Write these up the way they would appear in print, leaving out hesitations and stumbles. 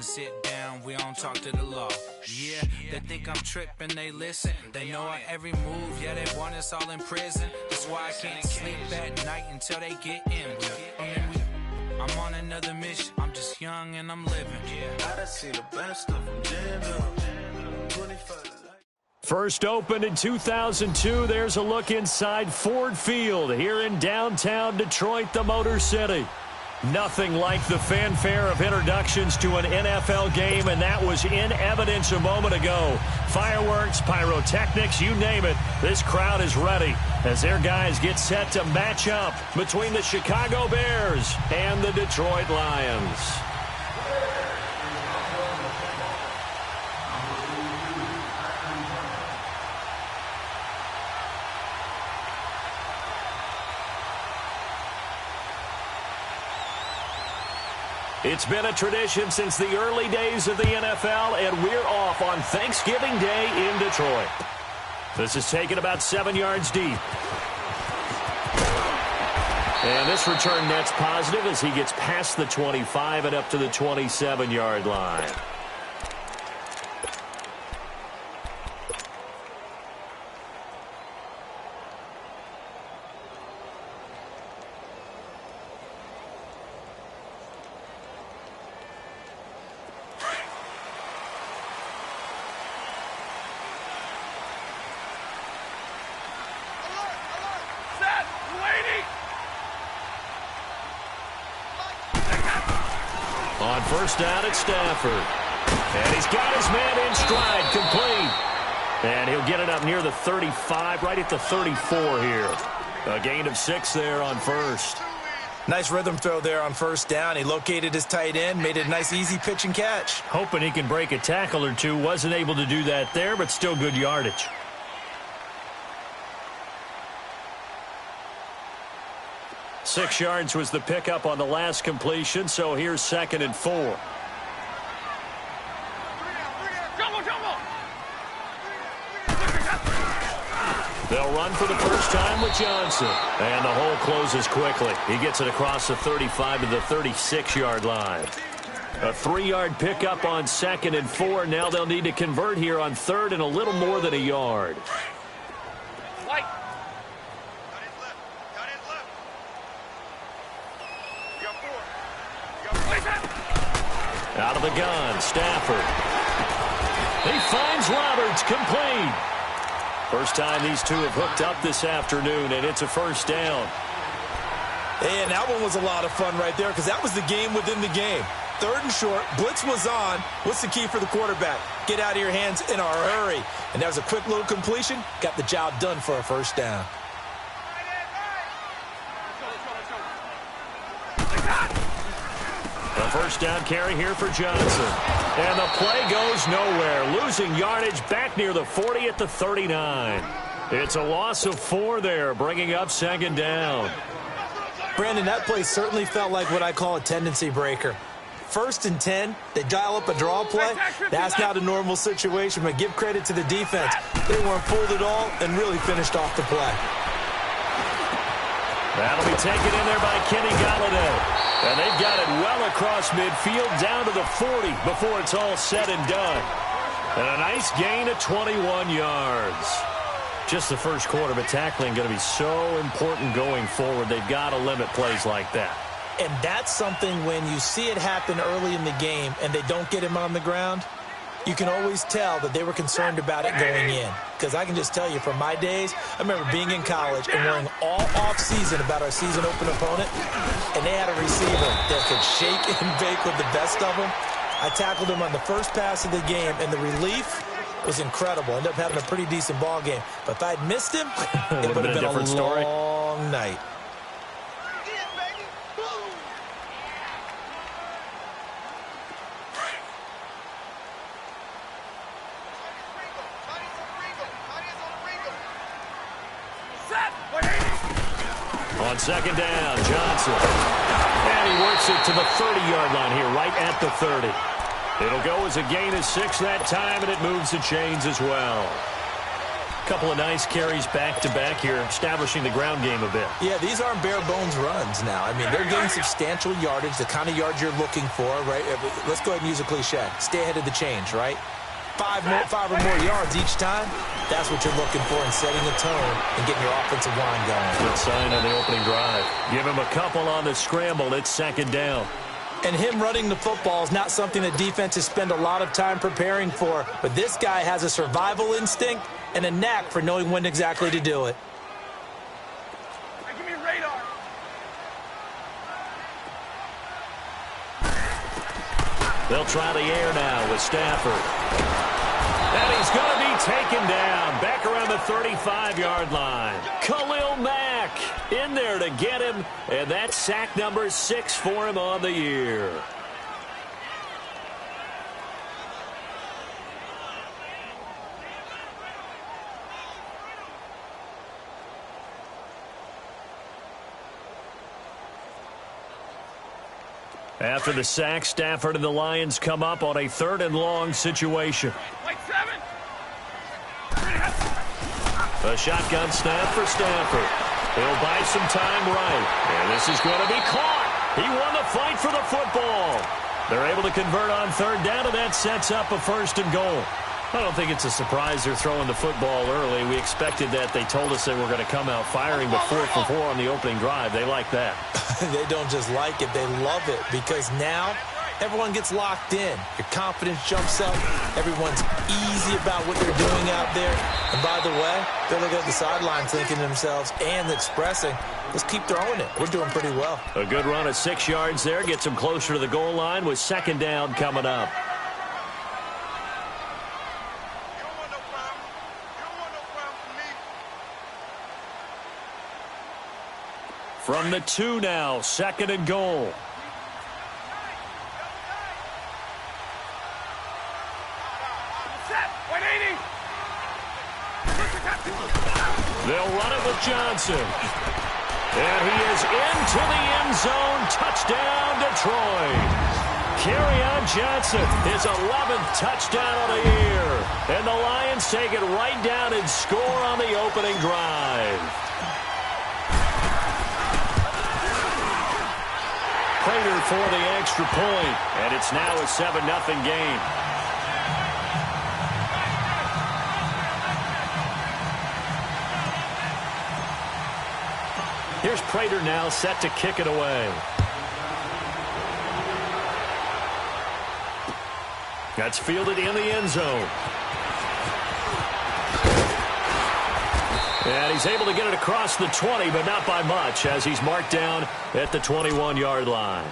sit down, we don't talk to the law. Yeah, they think I'm tripping, they listen. They know our every move, yeah, they want us all in prison. That's why I can't sleep at night until they get in. I'm on another mission, I'm just young and I'm living. I done seen the best stuff from Jam 25. First opened in 2002, there's a look inside Ford Field here in downtown Detroit, the Motor City. Nothing like the fanfare of introductions to an NFL game, and that was in evidence a moment ago. Fireworks, pyrotechnics, you name it. This crowd is ready as their guys get set to match up between the Chicago Bears and the Detroit Lions. It's been a tradition since the early days of the NFL, and we're off on Thanksgiving Day in Detroit. This is taken about 7 yards deep. And this return net's positive as he gets past the 25 and up to the 27-yard line. On first down, it's Stafford. And he's got his man in stride, complete. And he'll get it up near the 35, right at the 34 here. A gain of 6 there on first. Nice rhythm throw there on first down. He located his tight end, made it a nice, easy pitch and catch. Hoping he can break a tackle or two. Wasn't able to do that there, but still good yardage. Six yards was the pickup on the last completion, so here's 2nd and 4. They'll run for the first time with Johnson. And the hole closes quickly. He gets it across the 35 to the 36-yard line. A 3-yard pickup on 2nd and 4. Now they'll need to convert here on 3rd and a little more than a yard. Out of the gun, Stafford. He finds Roberts, complete. First time these two have hooked up this afternoon, and it's a first down. And that one was a lot of fun right there because that was the game within the game. 3rd and short, blitz was on. What's the key for the quarterback? Get out of your hands in a hurry. And that was a quick little completion. Got the job done for a first down. A first down carry here for Johnson. And the play goes nowhere. Losing yardage back near the 40 at the 39. It's a loss of 4 there, bringing up 2nd down. Brandon, that play certainly felt like what I call a tendency breaker. 1st and 10, they dial up a draw play. That's not a normal situation, but give credit to the defense. They weren't fooled at all and really finished off the play. That'll be taken in there by Kenny Golladay. And they've got it well across midfield down to the 40 before it's all said and done. And a nice gain of 21 yards. Just the first quarter, but tackling going to be so important going forward. They've got to limit plays like that. And that's something when you see it happen early in the game and they don't get him on the ground, you can always tell that they were concerned about it going in. Because I can just tell you from my days, I remember being in college and worrying all off-season about our season open opponent, and they had a receiver that could shake and bake with the best of them. I tackled him on the first pass of the game, and the relief was incredible. Ended up having a pretty decent ball game. But if I'd missed him, it would have been a different story. Long night. On 2nd down, Johnson. And he works it to the 30-yard line here, right at the 30. It'll go as a gain of 6 that time, and it moves the chains as well. Couple of nice carries back-to-back here, establishing the ground game a bit. Yeah, these aren't bare-bones runs now. I mean, they're getting substantial yardage, the kind of yards you're looking for, right? Let's go ahead and use a cliche. Stay ahead of the change, right? Five or more yards each time, that's what you're looking for in setting a tone and getting your offensive line going. Good sign on the opening drive. Give him a couple on the scramble. It's second down. And him running the football is not something that defenses spend a lot of time preparing for, but this guy has a survival instinct and a knack for knowing when exactly to do it. Hey, give me radar. They'll try the air now with Stafford. And he's going to be taken down back around the 35-yard line. Khalil Mack in there to get him, and that's sack number 6 for him on the year. After the sack, Stafford and the Lions come up on a 3rd and long situation. Like 7. A shotgun snap for Stafford. He'll buy some time right. And this is going to be caught. He won the fight for the football. They're able to convert on 3rd down, and that sets up a 1st and goal. I don't think it's a surprise they're throwing the football early. We expected that. They told us they were going to come out firing the 4 for 4 on the opening drive. They like that. They don't just like it, they love it, because now everyone gets locked in. Your confidence jumps up. Everyone's easy about what they're doing out there. And by the way, they're looking at the sideline thinking to themselves and expressing, let's keep throwing it. We're doing pretty well. A good run of 6 yards there. Gets them closer to the goal line with 2nd down coming up. From the 2 now, 2nd and goal. They'll run it with Johnson. And he is into the end zone. Touchdown, Detroit. Kerryon Johnson, his 11th touchdown of the year. And the Lions take it right down and score on the opening drive. Prater for the extra point, and it's now a 7-0 game. Here's Prater now set to kick it away. That's fielded in the end zone. And he's able to get it across the 20, but not by much, as he's marked down at the 21-yard line.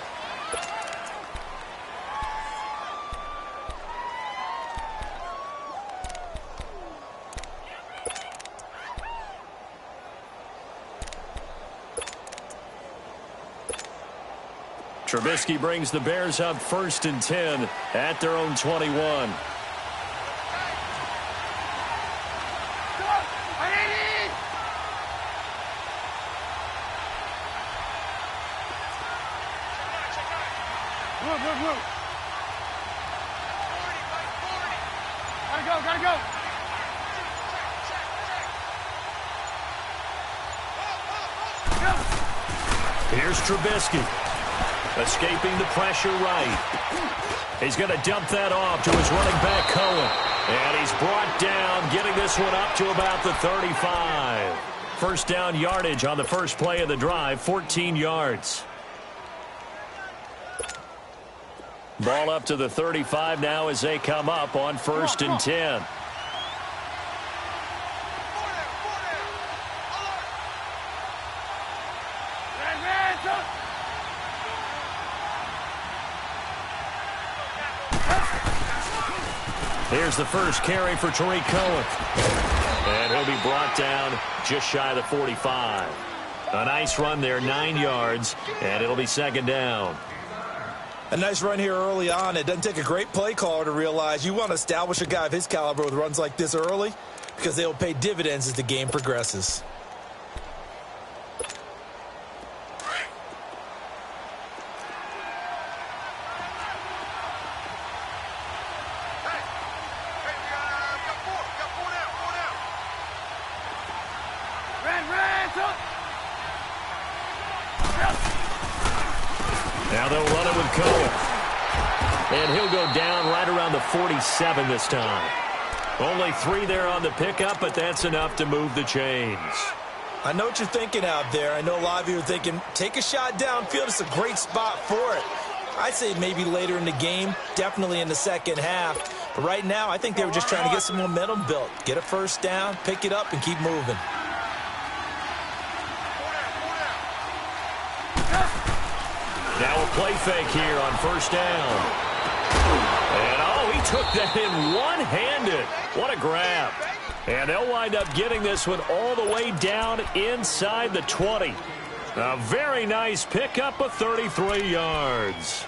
Trubisky brings the Bears up 1st and 10 at their own 21. Gotta go. Here's Trubisky. Escaping the pressure right. He's going to dump that off to his running back, Cohen. And he's brought down, getting this one up to about the 35. 1st down yardage on the first play of the drive, 14 yards. Ball up to the 35 now as they come up on 1st and 10. Here's the first carry for Tariq Cohen. And he'll be brought down just shy of the 45. A nice run there, 9 yards, and it'll be 2nd down. A nice run here early on. It doesn't take a great play caller to realize you want to establish a guy of his caliber with runs like this early, because they'll pay dividends as the game progresses. And he'll go down right around the 47 this time. Only 3 there on the pickup, but that's enough to move the chains. I know what you're thinking out there. I know a lot of you are thinking, take a shot downfield. It's a great spot for it. I'd say maybe later in the game, definitely in the second half. But right now, I think they were just trying to get some momentum built. Get a first down, pick it up, and keep moving. Now a play fake here on first down. And, oh, he took that in one-handed. What a grab. And they'll wind up getting this one all the way down inside the 20. A very nice pickup of 33 yards.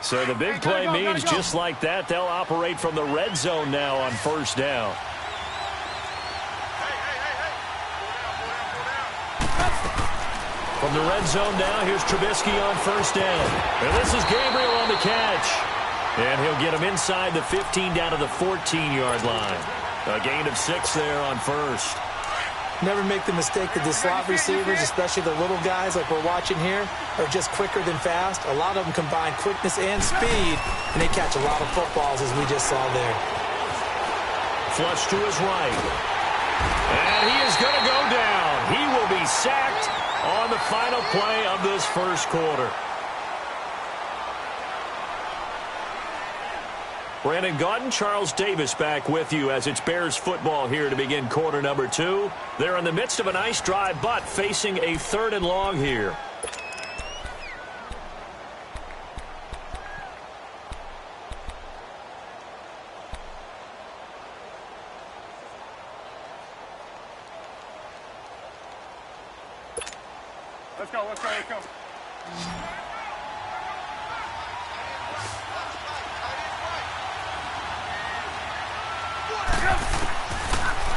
So the big play means just like that, they'll operate from the red zone now on first down. From the red zone now, here's Trubisky on first down. And this is Gabriel on the catch. And he'll get him inside the 15 down to the 14-yard line. A gain of 6 there on first. Never make the mistake that the slot receivers, especially the little guys like we're watching here, are just quicker than fast. A lot of them combine quickness and speed, and they catch a lot of footballs, as we just saw there. Flush to his right. And he is going to go down. He will be sacked on the final play of this first quarter. Brandon Gaudin, Charles Davis back with you as it's Bears football here to begin quarter number 2. They're in the midst of a nice drive, but facing a 3rd and long here. Let's go, let's go, let's go.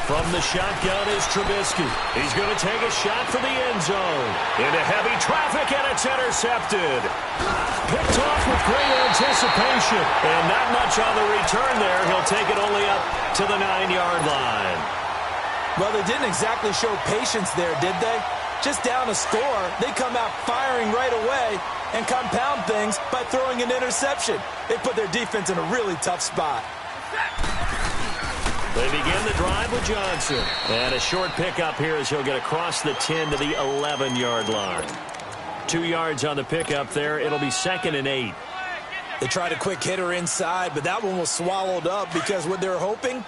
From the shotgun is Trubisky. He's going to take a shot for the end zone. Into heavy traffic, and it's intercepted. Picked off with great anticipation. And not much on the return there. He'll take it only up to the 9-yard line. Well, they didn't exactly show patience there, did they? Just down a score, they come out firing right away and compound things by throwing an interception. They put their defense in a really tough spot. They begin the drive with Johnson. And a short pickup here as he'll get across the 10 to the 11-yard line. 2 yards on the pickup there. It'll be 2nd and 8. They tried a quick hitter inside, but that one was swallowed up because what they're hoping,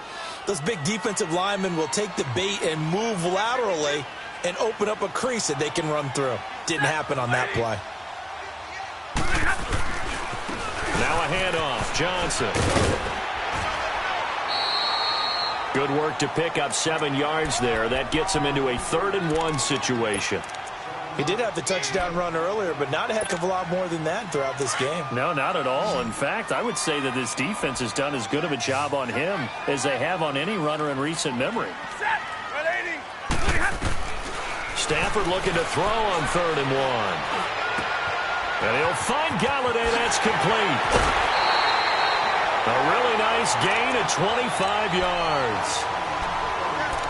those big defensive linemen will take the bait and move laterally and open up a crease that they can run through. Didn't happen on that play. Now a handoff. Johnson. Good work to pick up 7 yards there. That gets him into a 3rd and 1 situation. He did have the touchdown run earlier, but not a heck of a lot more than that throughout this game. No, not at all. In fact, I would say that this defense has done as good of a job on him as they have on any runner in recent memory. Stafford looking to throw on 3rd and 1. And he'll find Galladay. That's complete. A really nice gain of 25 yards.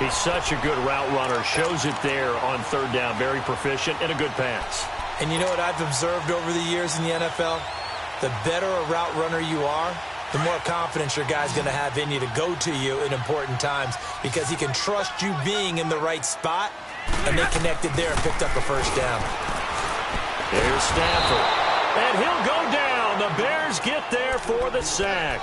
He's such a good route runner. Shows it there on 3rd down. Very proficient and a good pass. And you know what I've observed over the years in the NFL? The better a route runner you are, the more confidence your guy's going to have in you to go to you in important times because he can trust you being in the right spot, and they connected there and picked up a first down. Here's Stafford. And he'll go down. The Bears get there for the sack.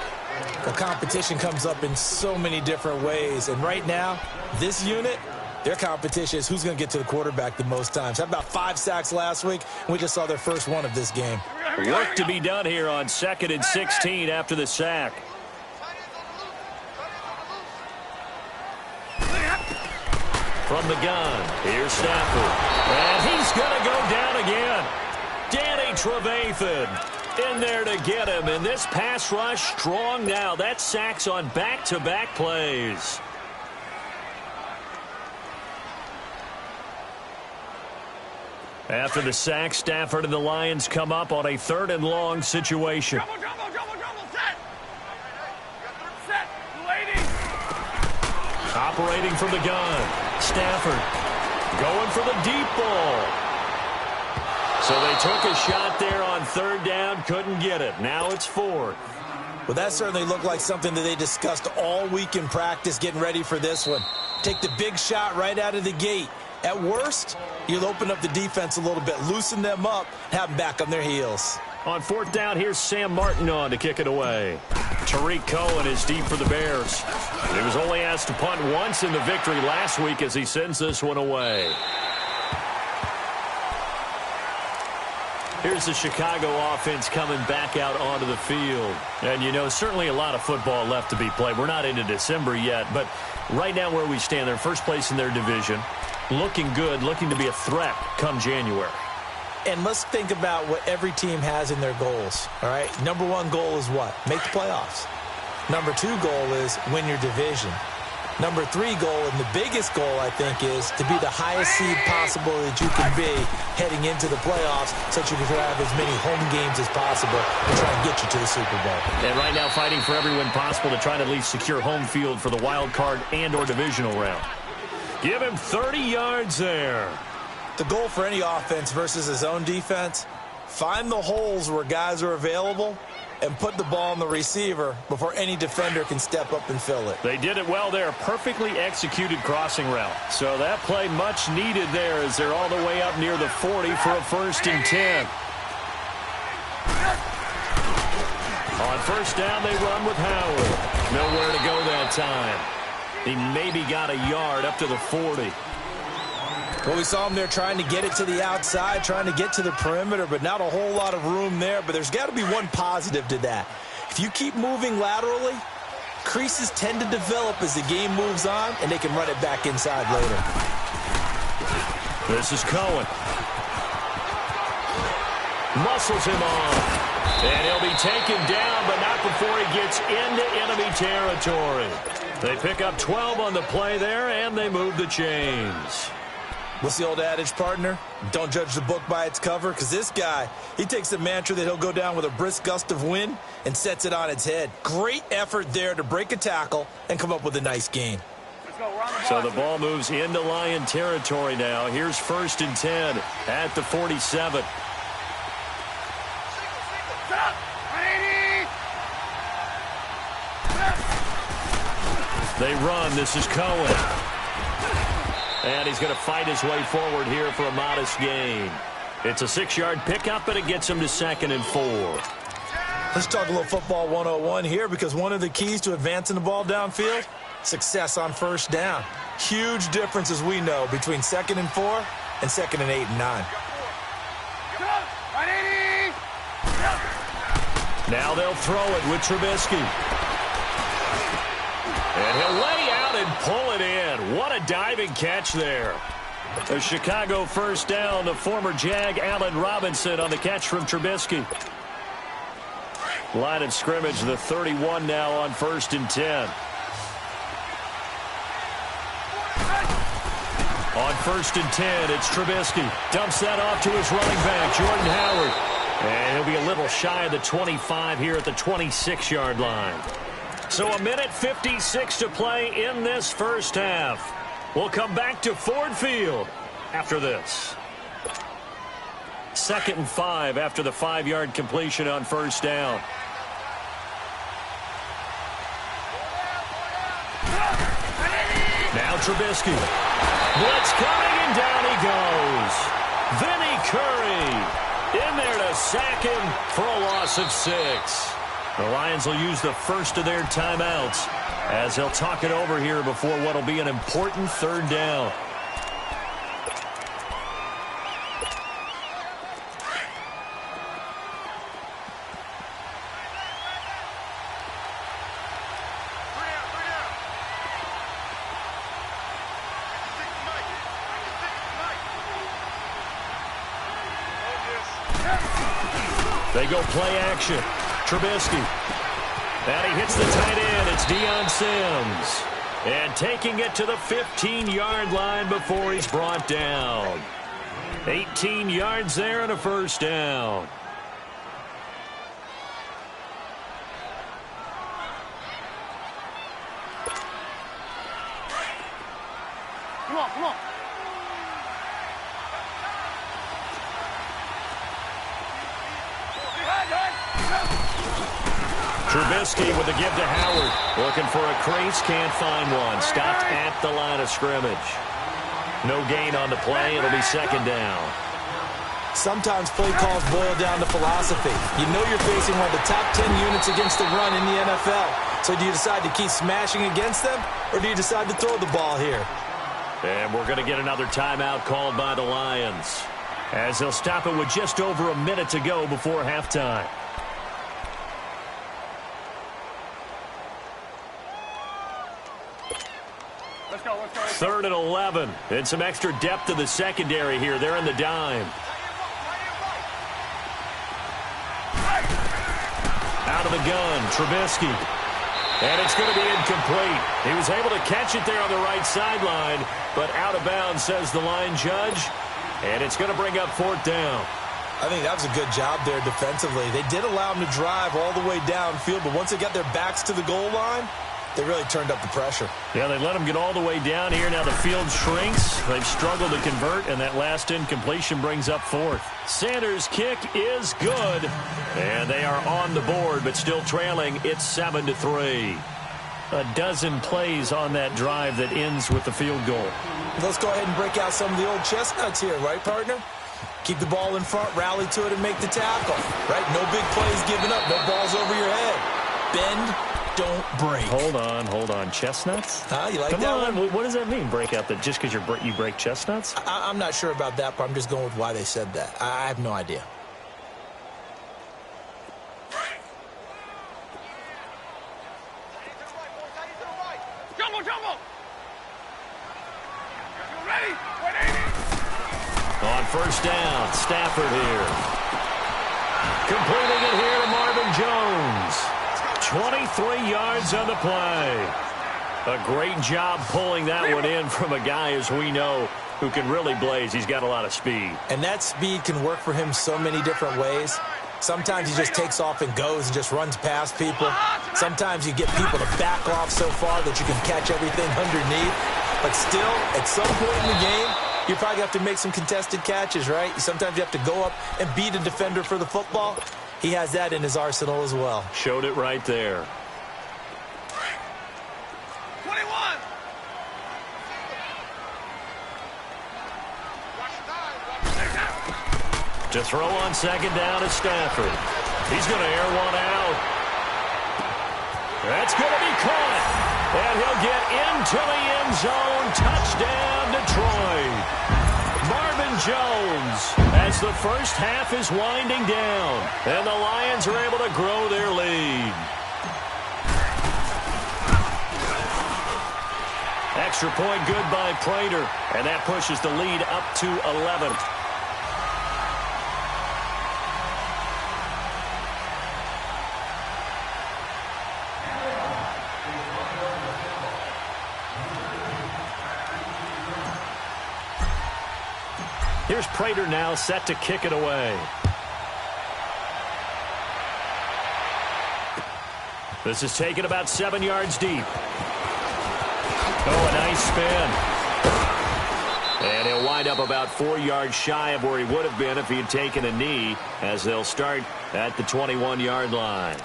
The competition comes up in so many different ways. And right now, this unit, their competition is who's going to get to the quarterback the most times. Had about 5 sacks last week, and we just saw their first one of this game. Work to be done here on 2nd and 16 after the sack. From the gun, here's Stafford. And he's going to go down again. Danny Trevathan in there to get him. And this pass rush strong now. That's sacks on back-to-back plays. After the sack, Stafford and the Lions come up on a 3rd and long situation. Double, set, lady. Operating from the gun. Stafford going for the deep ball. So they took a shot there on third down, couldn't get it. Now it's fourth. Well, that certainly looked like something that they discussed all week in practice getting ready for this one. Take the big shot right out of the gate. At worst, you'll open up the defense a little bit, loosen them up, have them back on their heels. On fourth down, here's Sam Martin on to kick it away. Tariq Cohen is deep for the Bears. He was only asked to punt once in the victory last week as he sends this one away. Here's the Chicago offense coming back out onto the field. And, you know, certainly a lot of football left to be played. We're not into December yet, but right now where we stand, they're first place in their division. Looking good, looking to be a threat come January. And let's think about what every team has in their goals, all right? Number one goal is what? Make the playoffs. Number two goal is win your division. Number three goal, and the biggest goal, I think, is to be the highest seed possible that you can be heading into the playoffs so that you can have as many home games as possible to try and get you to the Super Bowl. And right now fighting for every win possible to try and at least secure home field for the wild card and or divisional round. Give him 30 yards there. The goal for any offense versus his own defense, find the holes where guys are available and put the ball on the receiver before any defender can step up and fill it. They did it well there. Perfectly executed crossing route. So that play much needed there as they're all the way up near the 40 for a 1st and 10. On first down, they run with Howard. Nowhere to go that time. He maybe got a yard up to the 40. Well, we saw him there trying to get it to the outside, trying to get to the perimeter, but not a whole lot of room there. But there's got to be one positive to that. If you keep moving laterally, creases tend to develop as the game moves on, and they can run it back inside later. This is Cohen. Muscles him on. And he'll be taken down, but not before he gets into enemy territory. They pick up 12 on the play there, and they move the chains. What's the old adage, partner? Don't judge the book by its cover, because this guy, he takes the mantra that he'll go down with a brisk gust of wind and sets it on its head. Great effort there to break a tackle and come up with a nice gain. Let's go. We're on the So the ball moves into Lion territory now. Here's 1st and 10 at the 47. Stop! 180! They run. This is Cohen. And he's going to fight his way forward here for a modest gain. It's a 6-yard pickup, but it gets him to 2nd and 4. Let's talk a little football 101 here, because one of the keys to advancing the ball downfield, success on first down. Huge difference, as we know, between 2nd and 4 and 2nd and 8 and 9. 180! Now they'll throw it with Trubisky. And he'll lay out and pull it in. What a diving catch there. A Chicago first down to former Jag Allen Robinson on the catch from Trubisky. Line of scrimmage, the 31 now on 1st and 10. On 1st and 10, it's Trubisky. Dumps that off to his running back, Jordan Howard. And he'll be a little shy of the 25 here at the 26-yard line. So a minute 56 to play in this first half. We'll come back to Ford Field after this. 2nd and 5 after the 5-yard completion on first down. Now Trubisky. Blitz coming, and down he goes. Vinny Curry in there to sack him for a loss of 6. The Lions will use the first of their timeouts as they'll talk it over here before what will be an important 3rd down. They go play action. Trubisky. And he hits the tight end. It's Deion Sims. And taking it to the 15-yard line before he's brought down. 18 yards there and a first down. Come on, come on. Trubisky with the give to Howard. Looking for a crease, can't find one. Stopped at the line of scrimmage. No gain on the play. It'll be second down. Sometimes play calls boil down to philosophy. You know you're facing one of the top 10 units against the run in the NFL. So do you decide to keep smashing against them, or do you decide to throw the ball here? And we're going to get another timeout called by the Lions, as they'll stop it with just over a minute to go before halftime. Let's go. 3rd and 11. And some extra depth to the secondary here. They're in the dime. Out of the gun, Trubisky. And it's going to be incomplete. He was able to catch it there on the right sideline, but out of bounds, says the line judge. And it's going to bring up 4th down. I think that was a good job there defensively. They did allow them to drive all the way downfield, but once they got their backs to the goal line, they really turned up the pressure. Yeah, they let them get all the way down here. Now the field shrinks. They've struggled to convert, and that last incompletion brings up 4th. Sanders' kick is good, and they are on the board, but still trailing. It's 7-3. A dozen plays on that drive that ends with the field goal. Let's go ahead and break out some of the old chestnuts here, right, partner? Keep the ball in front, rally to it, and make the tackle, right? No big plays given up, no balls over your head. Bend, don't break. Hold on. Chestnuts? You like Come that on. one? What does that mean, break out? That just because you break chestnuts? I'm not sure about that, but I'm just going with why they said that. I have no idea. Jumbo! You ready? 180. On 1st down, Stafford here. Completing it here to Marvin Jones. 23 yards on the play. A great job pulling that one in from a guy, as we know, who can really blaze. He's got a lot of speed. And that speed can work for him so many different ways. Sometimes he just takes off and goes and just runs past people. Sometimes you get people to back off so far that you can catch everything underneath. But still, at some point in the game, you probably have to make some contested catches, right? Sometimes you have to go up and beat a defender for the football. He has that in his arsenal as well. Showed it right there. 21. To throw on 2nd down is Stafford. He's going to air one out. That's going to be caught. And he'll get into the end zone. Touchdown, Detroit. Marvin Jones, as the first half is winding down, and the Lions are able to grow their lead. Extra point good by Prater, and that pushes the lead up to 11. Here's Prater now set to kick it away. This is taken about 7 yards deep. Oh, a nice spin. And he'll wind up about 4 yards shy of where he would have been if he had taken a knee, as they'll start at the 21-yard line.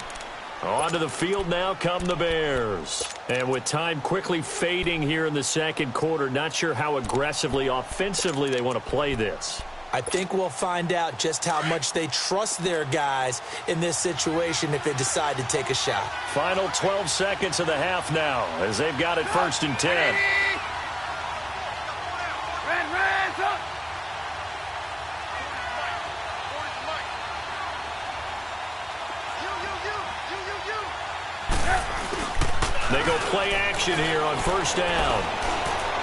Onto the field now come the Bears. And with time quickly fading here in the second quarter, not sure how aggressively, offensively they want to play this. I think we'll find out just how much they trust their guys in this situation if they decide to take a shot. Final 12 seconds of the half now, as they've got it 1st and 10. Red, up. They go play action here on 1st down.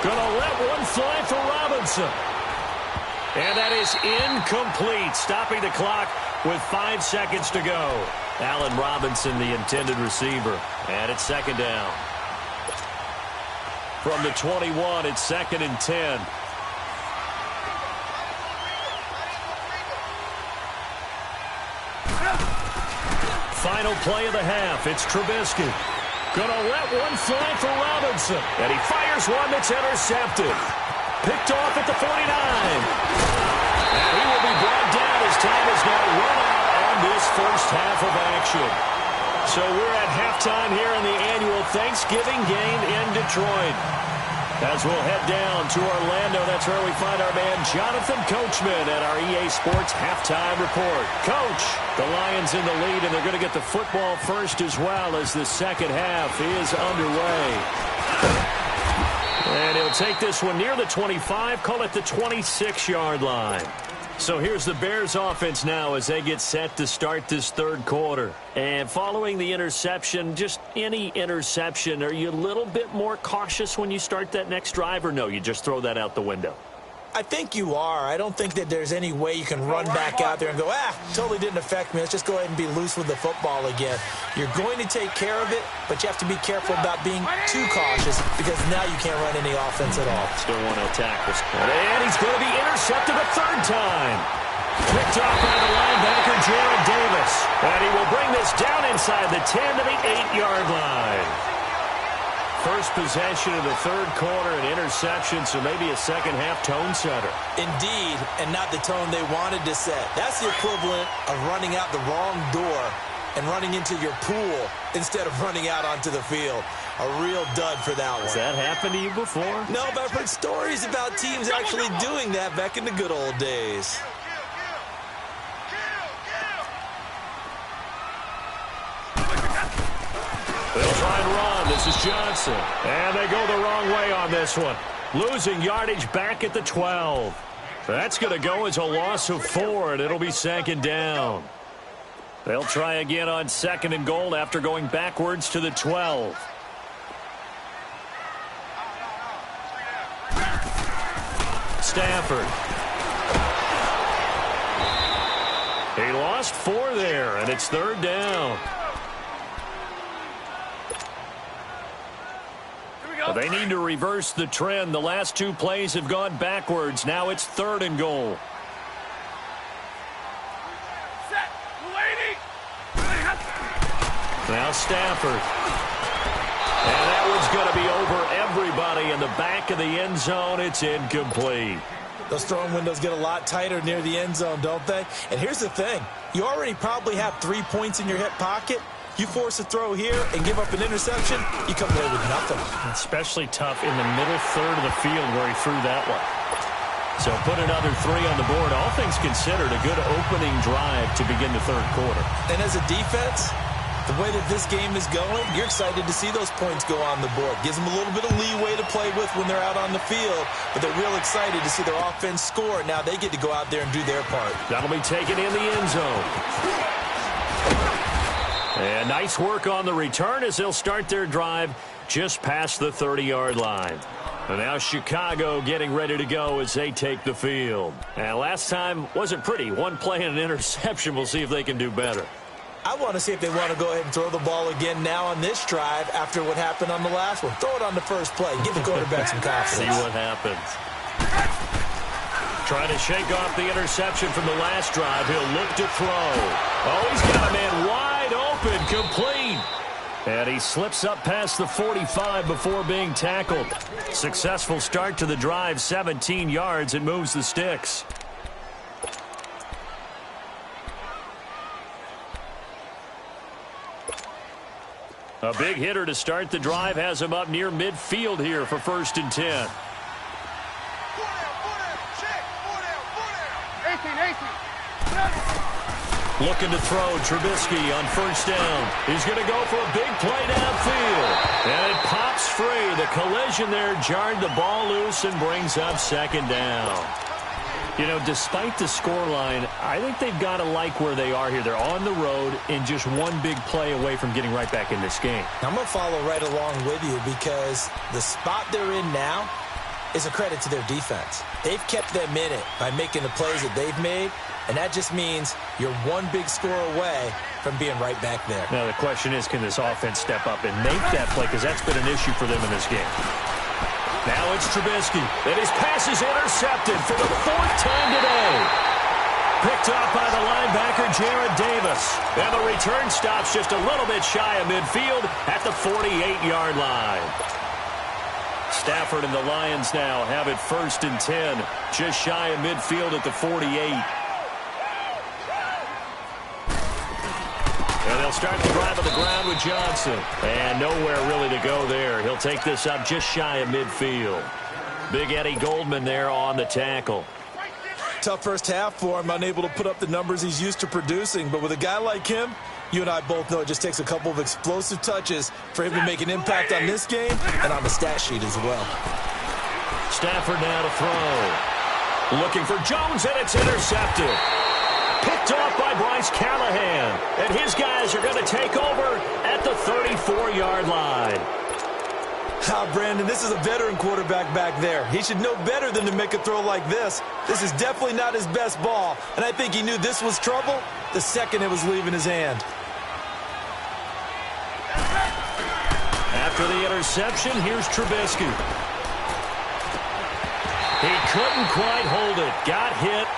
Gonna let one fly for Robinson. And that is incomplete, stopping the clock with 5 seconds to go. Allen Robinson, the intended receiver. And it's 2nd down. From the 21, it's 2nd and 10. Final play of the half. It's Trubisky. Gonna let one fly for Robinson. And he fires one that's intercepted. Picked off at the 49. And he will be brought down as time is now run out on this first half of action. So we're at halftime here in the annual Thanksgiving game in Detroit. As we'll head down to Orlando, that's where we find our man Jonathan Coachman at our EA Sports Halftime Report. Coach, the Lions in the lead, and they're going to get the football first as well as the second half is underway. And he'll take this one near the 25, call it the 26-yard line. So here's the Bears offense now as they get set to start this third quarter. And following the interception, just any interception, are you a little bit more cautious when you start that next drive, or no, you just throw that out the window? I think you are. I don't think that there's any way you can run back out there and go, totally didn't affect me. Let's just go ahead and be loose with the football again. You're going to take care of it, but you have to be careful about being too cautious because now you can't run any offense at all. Still want to attack this. And he's going to be intercepted a third time. Picked off by the linebacker, Jared Davis. And he will bring this down inside the 10 to the 8-yard line. First possession of the third quarter, an interception, so maybe a second-half tone setter. Indeed, and not the tone they wanted to set. That's the equivalent of running out the wrong door and running into your pool instead of running out onto the field. A real dud for that one. Has that happened to you before? No, but I've heard stories about teams actually doing that back in the good old days. They'll try and run. This is Johnson. And they go the wrong way on this one. Losing yardage back at the 12. That's going to go as a loss of 4, and it'll be second down. They'll try again on second and goal after going backwards to the 12. Stafford. He lost 4 there, and it's third down. They need to reverse the trend. The last 2 plays have gone backwards. Now it's third and goal. Set. Waiting. Now Stafford. And that one's going to be over everybody in the back of the end zone. It's incomplete. Those throwing windows get a lot tighter near the end zone, don't they? And here's the thing. You already probably have 3 points in your hip pocket. You force a throw here and give up an interception, you come away with nothing. Especially tough in the middle third of the field where he threw that one. So put another 3 on the board. All things considered, a good opening drive to begin the third quarter. And as a defense, the way that this game is going, you're excited to see those points go on the board. Gives them a little bit of leeway to play with when they're out on the field, but they're real excited to see their offense score. Now they get to go out there and do their part. That'll be taken in the end zone. And nice work on the return as they'll start their drive just past the 30-yard line. And now Chicago getting ready to go as they take the field. And last time wasn't pretty. 1 play and an interception. We'll see if they can do better. I want to see if they want to go ahead and throw the ball again now on this drive after what happened on the last one. Throw it on the first play. Give the quarterback some confidence. See what happens. Trying to shake off the interception from the last drive. He'll look to throw. Oh, he's got a man wide open, complete. And he slips up past the 45 before being tackled. Successful start to the drive, 17 yards. It moves the sticks. A big hitter to start the drive has him up near midfield here for 1st and 10. 18. Looking to throw Trubisky on 1st down. He's going to go for a big play downfield. And it pops free. The collision there jarred the ball loose and brings up 2nd down. You know, despite the scoreline, I think they've got to like where they are here. They're on the road and just 1 big play away from getting right back in this game. I'm going to follow right along with you because the spot they're in now is a credit to their defense. They've kept them in it by making the plays that they've made, and that just means you're 1 big score away from being right back there. Now, the question is, can this offense step up and make that play? Because that's been an issue for them in this game. Now it's Trubisky, and his pass is intercepted for the 4th time today. Picked off by the linebacker, Jared Davis. And the return stops just a little bit shy of midfield at the 48-yard line. Stafford and the Lions now have it 1st and 10, just shy of midfield at the 48. And they'll start the drive on the ground with Johnson. And nowhere really to go there. He'll take this up just shy of midfield. Big Eddie Goldman there on the tackle. Tough first half for him, unable to put up the numbers he's used to producing. But with a guy like him, you and I both know it just takes a couple of explosive touches for him to make an impact on this game and on the stat sheet as well. Stafford now to throw. Looking for Jones, and it's intercepted. Picked off by Bryce Callahan. And his guys are going to take over at the 34-yard line. Brandon, this is a veteran quarterback back there. He should know better than to make a throw like this. This is definitely not his best ball, and I think he knew this was trouble the second it was leaving his hand. After the interception, here's Trubisky. He couldn't quite hold it. Got hit.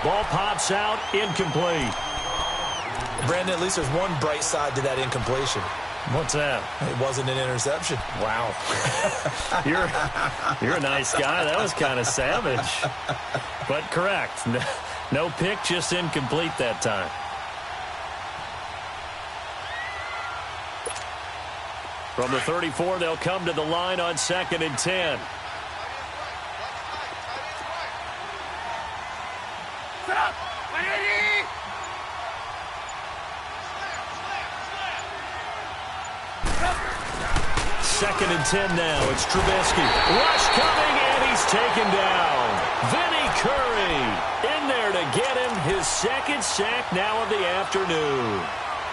Ball pops out. Incomplete. Brandon, at least there's one bright side to that incompletion. What's that? It wasn't an interception. Wow. You're a nice guy. That was kind of savage. But correct. No pick, just incomplete that time. From the 34, they'll come to the line on 2nd and 10. Set up! 180! Second and 10 now. It's Trubisky. Rush coming, and he's taken down. Vinny Curry in there to get him his second sack now of the afternoon.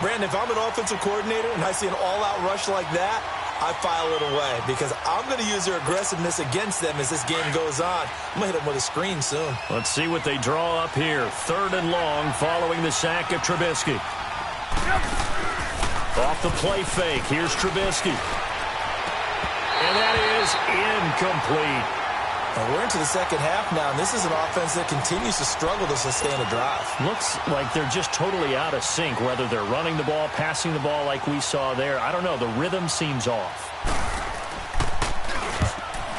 Brandon, if I'm an offensive coordinator and I see an all-out rush like that, I file it away because I'm going to use their aggressiveness against them as this game goes on. I'm going to hit them with a screen soon. Let's see what they draw up here. 3rd and long following the sack of Trubisky. Off the play fake. Here's Trubisky. And that is incomplete. Well, we're into the second half now, and this is an offense that continues to struggle to sustain a drive. Looks like they're just totally out of sync, whether they're running the ball, passing the ball like we saw there. I don't know. The rhythm seems off.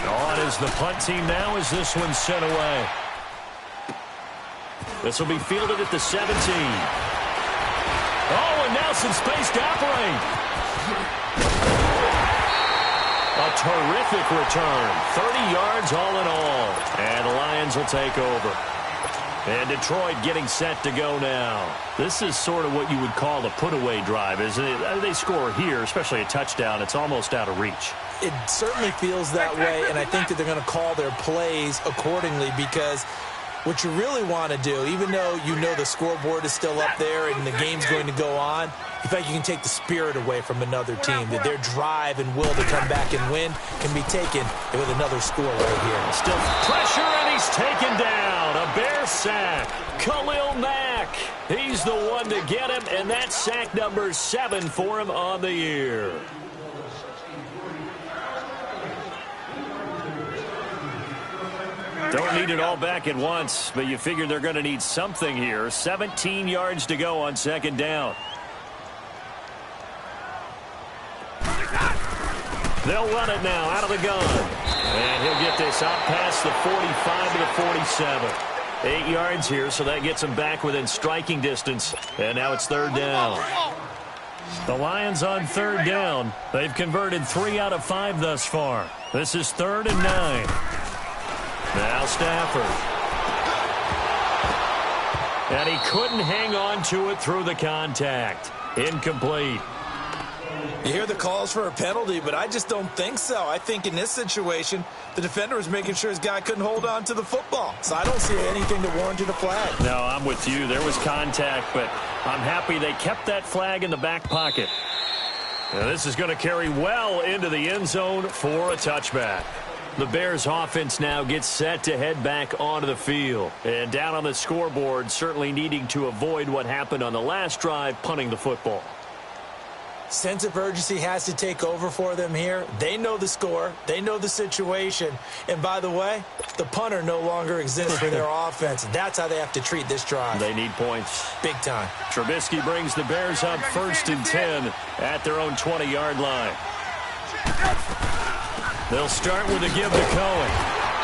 On is the punt team now as this one's sent away. This will be fielded at the 17. Oh, and now some space to operate. A terrific return. 30 yards all in all. And the Lions will take over. And Detroit getting set to go now. This is sort of what you would call a put-away drive, isn't it? They score here, especially a touchdown. It's almost out of reach. It certainly feels that way, and I think that they're going to call their plays accordingly because what you really want to do, even though you know the scoreboard is still up there and the game's going to go on, in fact, you can take the spirit away from another team, that their drive and will to come back and win can be taken with another score right here. Still pressure, and he's taken down. A Bear sack. Khalil Mack. He's the one to get him, and that's sack number 7 for him on the year. Don't need it all back at once, but you figure they're going to need something here. 17 yards to go on 2nd down. They'll run it now out of the gun. And he'll get this out past the 45 to the 47. 8 yards here, so that gets him back within striking distance. And now it's 3rd down. The Lions on 3rd down. They've converted 3 out of 5 thus far. This is 3rd and 9. Now Stafford. And he couldn't hang on to it through the contact. Incomplete. You hear the calls for a penalty, but I just don't think so. I think in this situation, the defender was making sure his guy couldn't hold on to the football. So I don't see anything that warranted a flag. No, I'm with you. There was contact, but I'm happy they kept that flag in the back pocket. Now this is going to carry well into the end zone for a touchback. The Bears offense now gets set to head back onto the field. And down on the scoreboard, certainly needing to avoid what happened on the last drive, punting the football. Sense of urgency has to take over for them here. They know the score. They know the situation. And by the way, the punter no longer exists for their offense. That's how they have to treat this drive. They need points. Big time. Trubisky brings the Bears up 1st and 10 at their own 20-yard line. They'll start with a give to Cohen.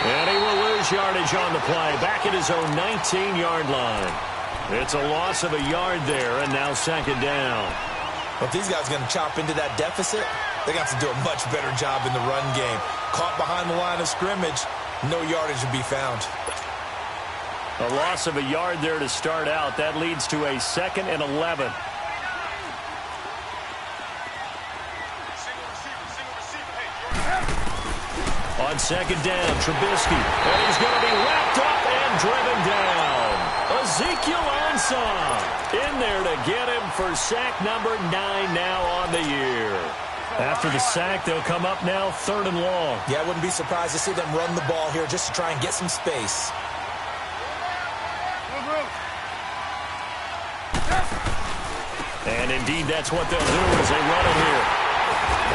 And he will lose yardage on the play. Back at his own 19-yard line. It's a loss of a yard there, and now second down. Well, if these guys are going to chop into that deficit, they're going to have to do a much better job in the run game. Caught behind the line of scrimmage, no yardage would be found. A loss of a yard there to start out. That leads to a 2nd and 11. On second down, Trubisky. And he's going to be wrapped up and driven down. Ezekiel Ansah in there to get him for sack number 9 now on the year. After the sack, they'll come up now 3rd and long. Yeah, I wouldn't be surprised to see them run the ball here just to try and get some space. And indeed, that's what they'll do as they run it here.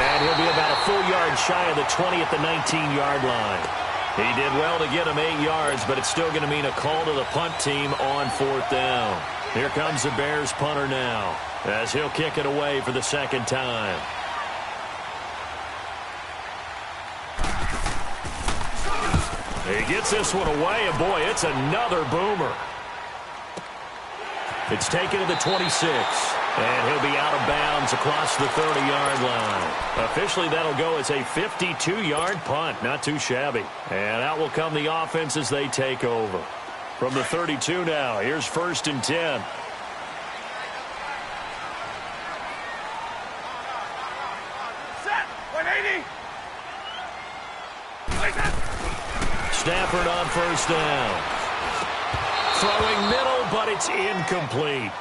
And he'll be about a full yard shy of the 20 at the 19-yard line. He did well to get him 8 yards, but it's still going to mean a call to the punt team on 4th down. Here comes the Bears punter now, as he'll kick it away for the 2nd time. He gets this one away, and boy, it's another boomer. It's taken to the 26, and he'll be out of bounds across the 30-yard line. Officially, that'll go as a 52-yard punt. Not too shabby. And out will come the offense as they take over. From the 32 now, here's 1st and 10. Set. 180. Stafford on 1st down. Throwing middle, but it's incomplete.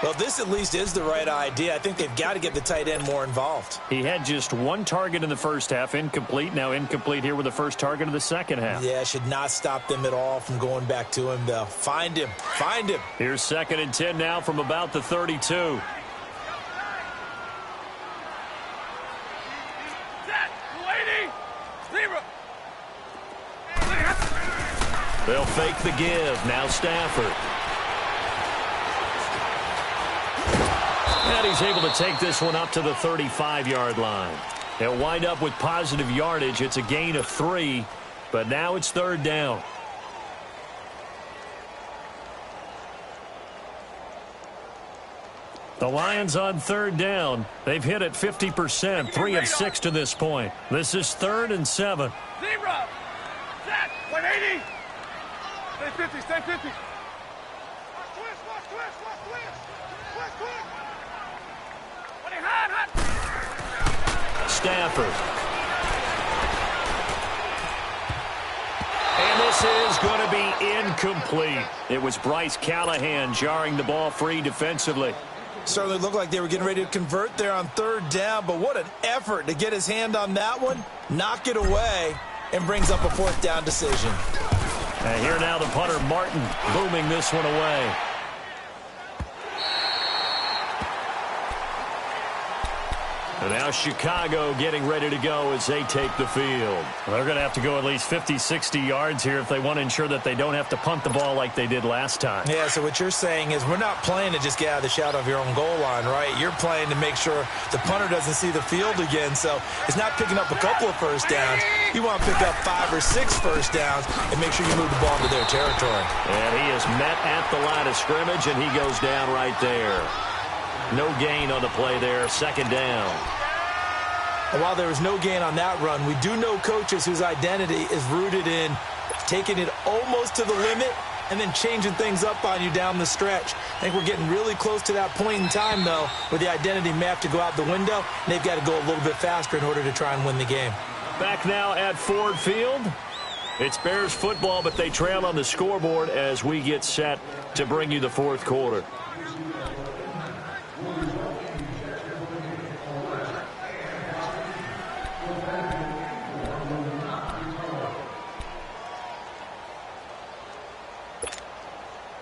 Well, this at least is the right idea. I think they've got to get the tight end more involved. He had just 1 target in the first half, incomplete. Now incomplete here with the first target of the second half. Yeah, should not stop them at all from going back to him, though. Find him. Find him. Here's 2nd and 10 now from about the 32. Set. 280. Zero. They'll fake the give. Now Stafford. And he's able to take this one up to the 35-yard line. They'll wind up with positive yardage. It's a gain of 3, but now it's 3rd down. The Lions on 3rd down. They've hit it 50%, 3 of 6 to this point. This is 3rd and 7. Zero. Set. 180. Stay 50. Stay 50. Stafford. And this is going to be incomplete. It was Bryce Callahan jarring the ball free defensively. Certainly looked like they were getting ready to convert there on 3rd down, but what an effort to get his hand on that one, knock it away, and brings up a 4th down decision. And here now the punter, Martin, booming this one away. And now Chicago getting ready to go as they take the field. They're going to have to go at least 50, 60 yards here if they want to ensure that they don't have to punt the ball like they did last time. Yeah, so what you're saying is we're not playing to just get out of the shadow of your own goal line, right? You're playing to make sure the punter doesn't see the field again. So it's not picking up a couple of first downs. You want to pick up 5 or 6 first downs and make sure you move the ball to their territory. And he is met at the line of scrimmage, and he goes down right there. No gain on the play there, 2nd down. And while there was no gain on that run, we do know coaches whose identity is rooted in taking it almost to the limit and then changing things up on you down the stretch. I think we're getting really close to that point in time, though, where the identity may have to go out the window, and they've got to go a little bit faster in order to try and win the game. Back now at Ford Field. It's Bears football, but they trail on the scoreboard as we get set to bring you the 4th quarter.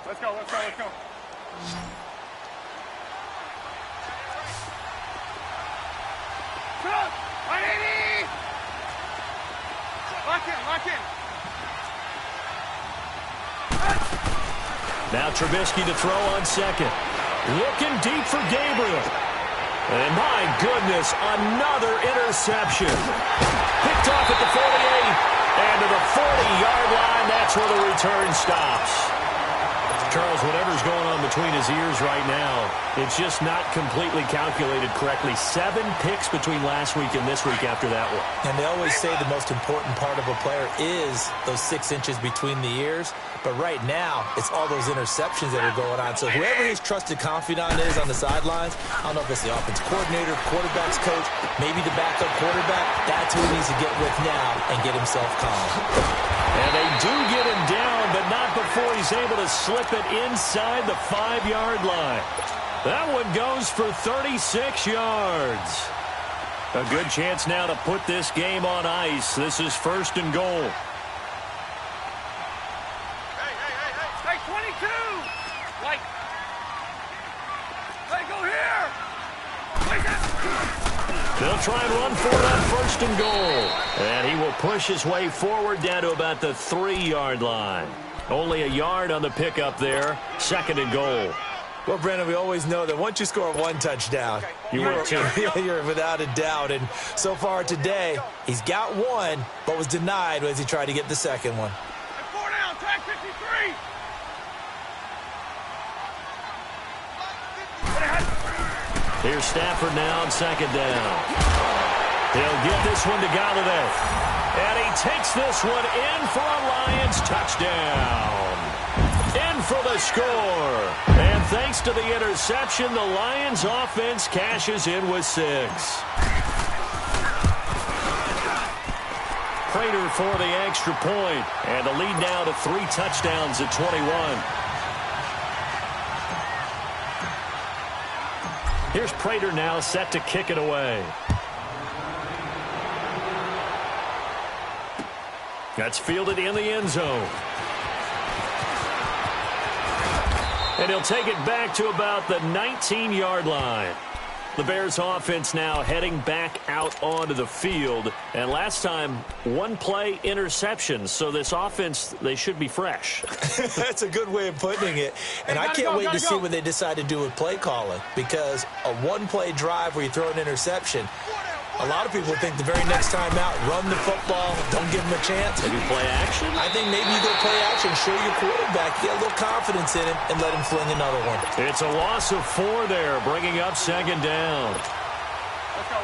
Let's go. Let's go. Let's go. Come. 180. Lock in. Lock in. Now Trubisky to throw on 2nd. Looking deep for Gabriel. And my goodness, another interception. Picked off at the 48. And to the 40-yard line, that's where the return stops. Charles, whatever's going on between his ears right now, it's just not completely calculated correctly. 7 picks between last week and this week after that one. And they always say the most important part of a player is those 6 inches between the ears. But right now, it's all those interceptions that are going on. So whoever his trusted confidant is on the sidelines, I don't know if it's the offense coordinator, quarterback's coach, maybe the backup quarterback, that's who he needs to get with now and get himself calm. And they do get him down, but not before he's able to slip it inside the 5-yard line. That one goes for 36 yards. A good chance now to put this game on ice. This is 1st and goal. Hey, 22! Like, hey, go here! They'll try and run for it on 1st and goal. And he will push his way forward down to about the 3-yard line. Only a yard on the pickup there. 2nd and goal. Well, Brandon, we always know that once you score 1 touchdown, you're without a doubt. And so far today, he's got 1, but was denied as he tried to get the 2nd one. 4 down, track 53! Here's Stafford now on 2nd down. He'll get this one to Galladay. And he takes this one in for a Lions touchdown. In for the score. And thanks to the interception, the Lions offense cashes in with 6. Prater for the extra point. And the lead now to 3 touchdowns at 21. Here's Prater now set to kick it away. That's fielded in the end zone. And he'll take it back to about the 19-yard line. The Bears offense now heading back out onto the field. And last time, 1-play interception. So this offense, they should be fresh. That's a good way of putting it. And I can't wait to see what they decide to do with play calling. Because a 1-play drive where you throw an interception, a lot of people think the very next time out, run the football, don't give him a chance. Maybe play action? I think maybe you go play action, show your quarterback, get a little confidence in him, and let him fling another one. It's a loss of 4 there, bringing up 2nd down.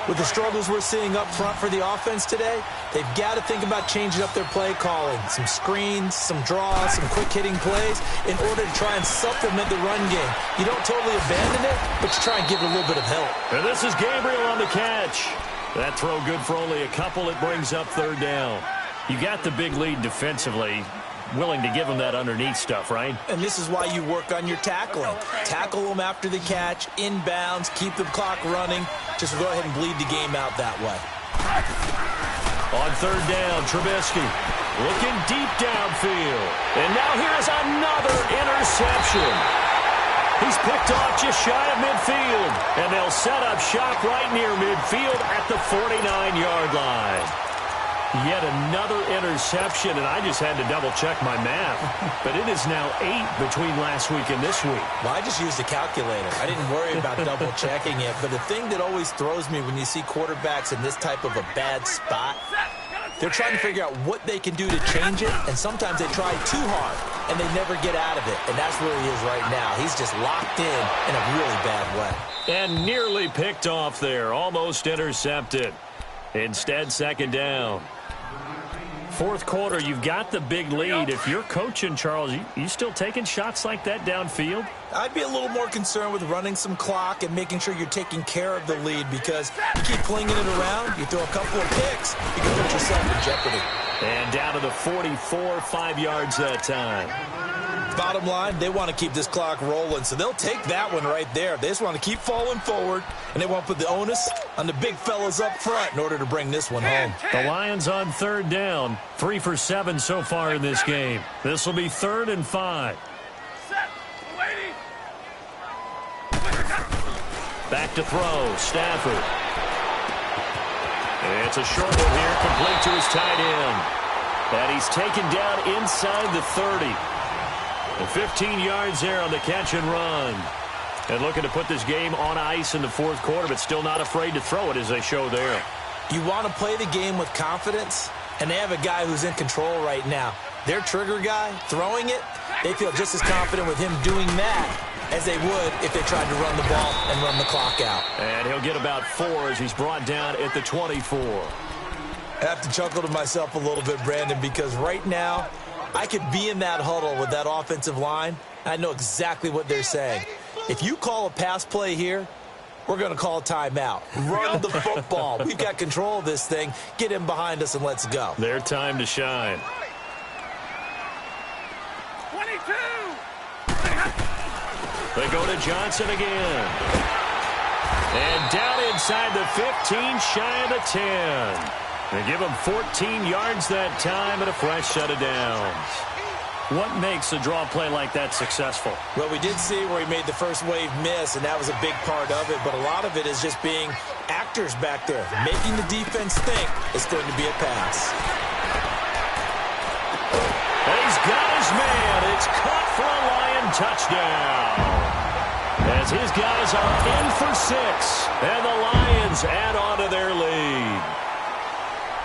With the struggles we're seeing up front for the offense today, they've got to think about changing up their play calling. Some screens, some draws, some quick-hitting plays in order to try and supplement the run game. You don't totally abandon it, but you try and give it a little bit of help. And this is Gabriel on the catch. That throw good for only a couple. It brings up 3rd down. You got the big lead defensively. Willing to give them that underneath stuff, right? And this is why you work on your tackling. Tackle them after the catch, inbounds, keep the clock running. Just go ahead and bleed the game out that way. On 3rd down, Trubisky looking deep downfield. And now here's another interception. He's picked off just shy of midfield. And they'll set up shop right near midfield at the 49-yard line. Yet another interception, and I just had to double-check my math. But it is now 8 between last week and this week. Well, I just used a calculator. I didn't worry about double-checking it. But the thing that always throws me when you see quarterbacks in this type of a bad spot, they're trying to figure out what they can do to change it, and sometimes they try too hard, and they never get out of it. And that's where he is right now. He's just locked in a really bad way. And nearly picked off there, almost intercepted. Instead, 2nd down. 4th quarter, you've got the big lead. If you're coaching, Charles, you still taking shots like that downfield? I'd be a little more concerned with running some clock and making sure you're taking care of the lead, because you keep flinging it around, you throw a couple of picks, you can put yourself in jeopardy. And down to the 44, 5 yards that time. Bottom line, they want to keep this clock rolling, so they'll take that one right there. They just want to keep falling forward, and they want to put the onus on the big fellas up front in order to bring this one home. The Lions on 3rd down, 3 for 7 so far in this game. This will be 3rd and 5. Back to throw, Stafford. It's a short one here, complete to his tight end. And he's taken down inside the 30. And 15 yards there on the catch and run. And looking to put this game on ice in the 4th quarter, but still not afraid to throw it as they show there. You want to play the game with confidence, and they have a guy who's in control right now. their trigger guy, throwing it, they feel just as confident with him doing that as they would if they tried to run the ball and run the clock out. And he'll get about 4 as he's brought down at the 24. I have to chuckle to myself a little bit, Brandon, because right now I could be in that huddle with that offensive line. I know exactly what they're saying. If you call a pass play here, we're going to call a timeout. Run the football. We've got control of this thing. Get him behind us and let's go. Their time to shine. 22. They go to Johnson again. And down inside the 15, shy of the 10. They give him 14 yards that time and a fresh set of downs. What makes a draw play like that successful? Well, we did see where he made the first wave miss, and that was a big part of it. But a lot of it is just being actors back there, making the defense think it's going to be a pass. And he's got his man. It's caught for a Lion touchdown. As his guys are in for 6, and the Lions add on to their lead.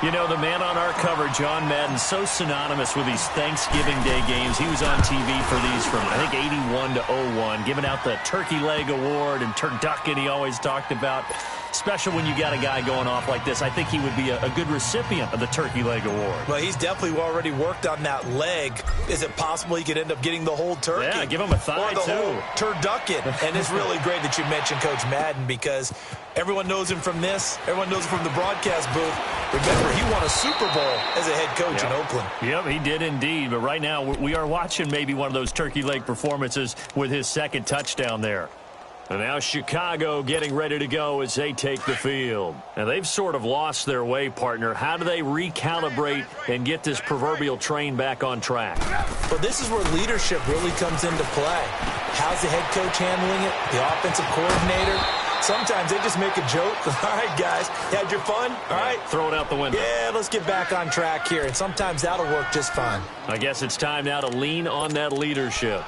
You know, the man on our cover, John Madden, so synonymous with these Thanksgiving Day games. He was on TV for these from, I think, 81 to 01, giving out the Turkey Leg Award and turducken he always talked about. Special when you got a guy going off like this. I think he would be a good recipient of the Turkey Leg Award. Well, he's definitely already worked on that leg. Is it possible he could end up getting the whole turkey? Yeah, give him a thigh, or the too. Whole turducken. And it's really great that you mentioned Coach Madden because everyone knows him from this. Everyone knows him from the broadcast booth. Remember, he won a Super Bowl as a head coach in Oakland. Yep, he did indeed. But right now, we are watching maybe one of those turkey leg performances with his second touchdown there. And now Chicago getting ready to go as they take the field. And they've sort of lost their way, partner. How do they recalibrate and get this proverbial train back on track? Well, this is where leadership really comes into play. How's the head coach handling it? The offensive coordinator? Sometimes they just make a joke. All right, guys, you had your fun? All right. Throw it out the window. Yeah, let's get back on track here. And sometimes that'll work just fine. I guess it's time now to lean on that leadership.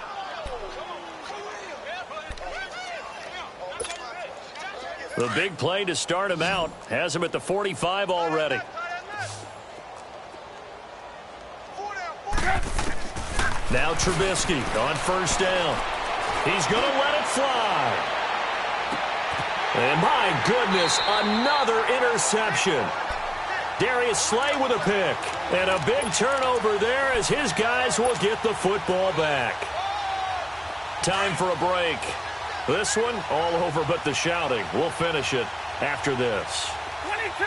The big play to start him out has him at the 45 already. Now Trubisky on first down. He's going to let it fly. And my goodness, another interception. Darius Slay with a pick. And a big turnover there as his guys will get the football back. Time for a break. This one, all over but the shouting. We'll finish it after this. 22.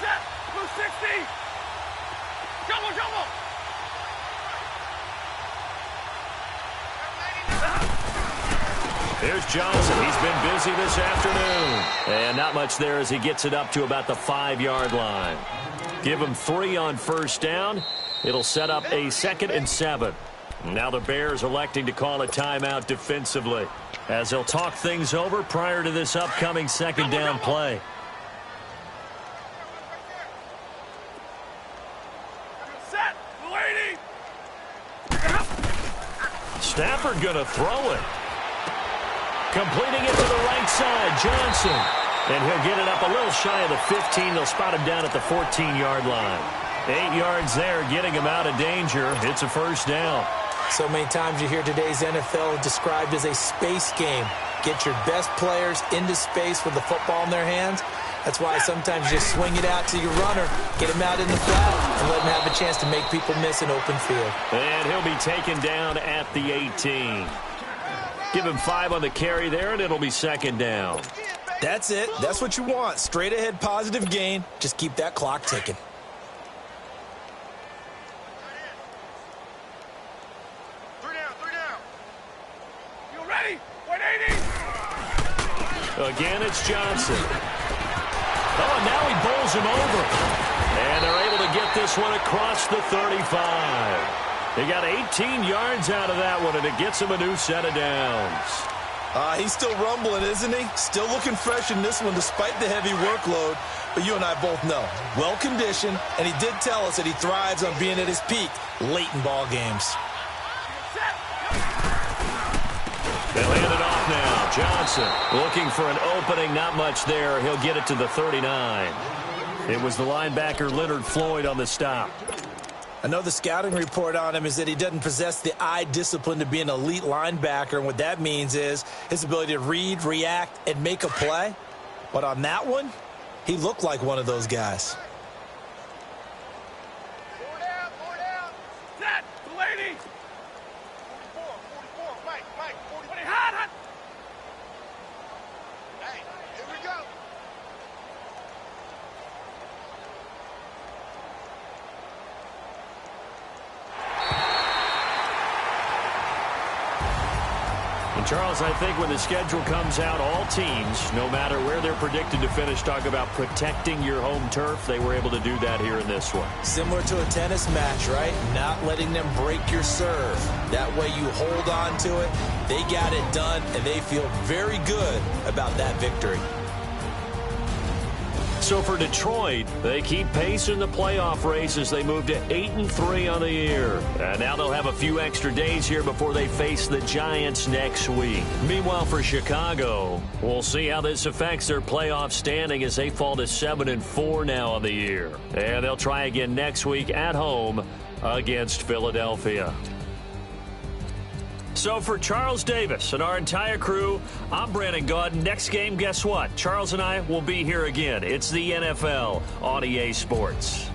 Set. Blue 60. Jumbo, jumbo. Here's Johnson. He's been busy this afternoon. And not much there as he gets it up to about the 5-yard line. Give him 3 on first down. It'll set up a 2nd and 7. Now the Bears electing to call a timeout defensively as they'll talk things over prior to this upcoming second down play. Set. Lady. Stafford going to throw it. Completing it to the right side, Johnson. And he'll get it up a little shy of the 15. They'll spot him down at the 14-yard line. 8 yards there, getting him out of danger. It's a first down. So many times you hear today's NFL described as a space game. Get your best players into space with the football in their hands. That's why sometimes you just swing it out to your runner, get him out in the flat, and let him have a chance to make people miss an open field. And he'll be taken down at the 18. Give him 5 on the carry there, and it'll be second down. That's it. That's what you want. Straight ahead positive gain. Just keep that clock ticking. Again, it's Johnson. Oh, and now he bowls him over. And they're able to get this one across the 35. They got 18 yards out of that one, and it gets him a new set of downs. He's still rumbling, isn't he? Still looking fresh in this one despite the heavy workload. But you and I both know, well-conditioned, and he did tell us that he thrives on being at his peak late in ball games. They'll hand it off now. Johnson looking for an opening. Not much there. He'll get it to the 39. It was the linebacker Leonard Floyd on the stop. I know the scouting report on him is that he doesn't possess the eye discipline to be an elite linebacker, and what that means is his ability to read, react, and make a play. But on that one, he looked like one of those guys. Set, 280. 44, Mike, 40, hot. Hey, here we go. And Charles, I think when the schedule comes out, all teams, no matter where they're predicted to finish, talk about protecting your home turf. They were able to do that here in this one. Similar to a tennis match, right? Not letting them break your serve. That way you hold on to it. They got it done, and they feel very good about that victory. So for Detroit, they keep pace in the playoff race as they move to 8-3 on the year. And now they'll have a few extra days here before they face the Giants next week. Meanwhile, for Chicago, we'll see how this affects their playoff standing as they fall to 7-4 now on the year. And they'll try again next week at home against Philadelphia. So for Charles Davis and our entire crew, I'm Brandon Gaudin. Next game, guess what? Charles and I will be here again. It's the NFL on EA Sports.